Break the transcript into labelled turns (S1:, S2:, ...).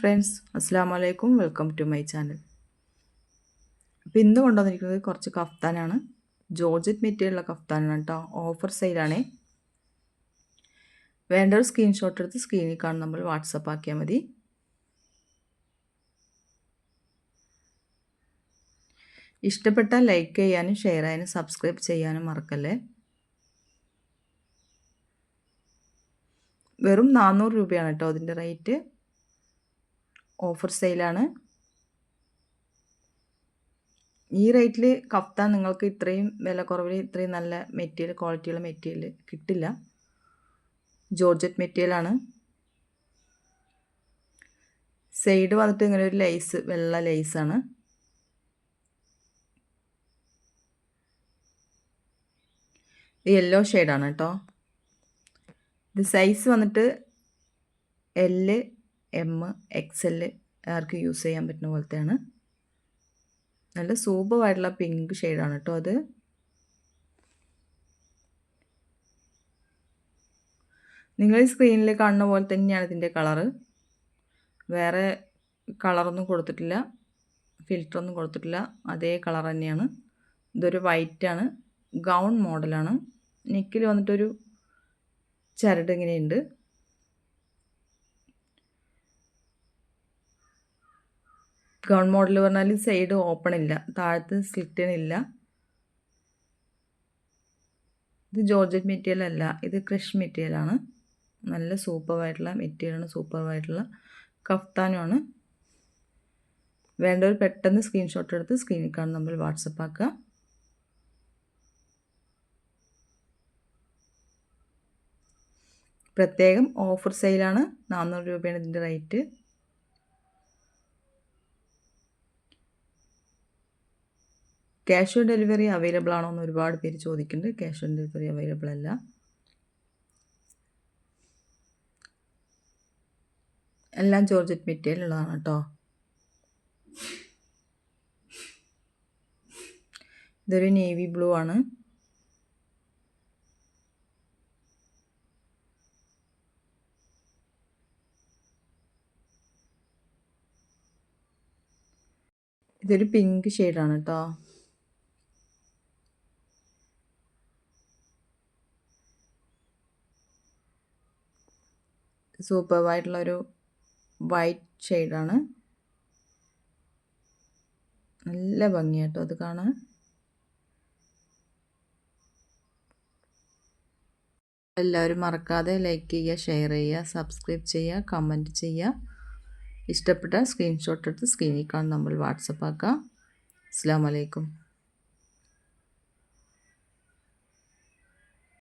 S1: Friends, അസ്സലാമു അലൈക്കും. Welcome to my channel. അപ്പോൾ ഇന്ന് കൊണ്ടുവന്നിരിക്കുന്നത് കുറച്ച് കഫ്താനാണ്. ജോർജറ്റ് മെറ്റീരിയലുള്ള കഫ്താനാണ് കേട്ടോ. ഓഫർ സെയിലാണേ. വേണ്ട ഒരു സ്ക്രീൻഷോട്ട് എടുത്ത് സ്ക്രീനിൽ കാണുന്ന നമ്മൾ വാട്സപ്പ് ആക്കിയാൽ മതി. ഇഷ്ടപ്പെട്ടാൽ ലൈക്ക് ചെയ്യാനും ഷെയർ ചെയ്യാനും സബ്സ്ക്രൈബ് ചെയ്യാനും മറക്കല്ലേ. വെറും 400 രൂപയാണ് കേട്ടോ അതിൻ്റെ റേറ്റ്. ഓഫർ സെയിലാണ്. ഈ റേറ്റിൽ കഫ്താൻ നിങ്ങൾക്ക് ഇത്രയും വില കുറവിൽ ഇത്രയും നല്ല മെറ്റീരിയൽ, ക്വാളിറ്റിയുള്ള മെറ്റീരിയൽ കിട്ടില്ല. ജോർജറ്റ് മെറ്റീരിയലാണ്. സൈഡ് വന്നിട്ട് ഇങ്ങനെ ഒരു ലേസ്, വെള്ള ലേസാണ്. ഇത് യെല്ലോ ഷെയ്ഡാണ് കേട്ടോ. ഇത് സൈസ് വന്നിട്ട് L, M, XL ആർക്ക് യൂസ് ചെയ്യാൻ പറ്റുന്ന പോലത്തെയാണ്. നല്ല സൂപ്പറായിട്ടുള്ള പിങ്ക് ഷെയ്ഡാണ് കേട്ടോ അത്. നിങ്ങൾ ഈ സ്ക്രീനിൽ കാണുന്ന പോലെ തന്നെയാണ് ഇതിൻ്റെ കളറ്. വേറെ കളറൊന്നും കൊടുത്തിട്ടില്ല, ഫിൽറ്ററൊന്നും കൊടുത്തിട്ടില്ല. അതേ കളർ തന്നെയാണ്. ഇതൊരു വൈറ്റാണ്, ഗൗൺ മോഡലാണ്. നെക്കിൽ വന്നിട്ടൊരു ചരട് ഇങ്ങനെയുണ്ട്. ഗൗൺ മോഡൽ പറഞ്ഞാൽ സൈഡ് ഓപ്പൺ ഇല്ല, താഴത്ത് സ്ലിറ്റനില്ല. ഇത് ജോർജറ്റ് മെറ്റീരിയൽ അല്ല, ഇത് ക്രഷ് മെറ്റീരിയലാണ്. നല്ല സൂപ്പറായിട്ടുള്ള മെറ്റീരിയലാണ്, സൂപ്പറായിട്ടുള്ള കഫ്താനുമാണ്. വേണ്ടവർ പെട്ടെന്ന് സ്ക്രീൻഷോട്ട് എടുത്ത് സ്ക്രീനിൽ കാണുന്ന നമ്മൾ വാട്സപ്പ് ആക്കുക. പ്രത്യേകം ഓഫർ സെയിലാണ്. 400 രൂപയാണ് ഇതിൻ്റെ rate. Cash on delivery available ആണോ എന്ന് ഒരുപാട് പേര് ചോദിക്കുന്നുണ്ട്. ക്യാഷ് ഓൺ ഡെലിവറി അവൈലബിൾ അല്ല. എല്ലാം ജോർജറ്റ് മെറ്റീരിയൽ ഉള്ളതാണ് കേട്ടോ. ഇതൊരു നേവി ബ്ലൂ ആണ്. ഇതൊരു പിങ്ക് ഷെയ്ഡാണ് കേട്ടോ. സൂപ്പറായിട്ടുള്ളൊരു വൈറ്റ് ഷെയ്ഡാണ്. നല്ല ഭംഗിയാട്ടോ അത് കാണാൻ. എല്ലാവരും മറക്കാതെ ലൈക്ക് ചെയ്യുക, ഷെയർ ചെയ്യുക, സബ്സ്ക്രൈബ് ചെയ്യുക, കമൻറ്റ് ചെയ്യുക. ഇഷ്ടപ്പെട്ട സ്ക്രീൻഷോട്ട് എടുത്ത് സ്ക്രീനിൽ കാണുന്ന നമ്മൾ വാട്സപ്പ് ആക്കുക. അസ്സലാമു അലൈക്കും.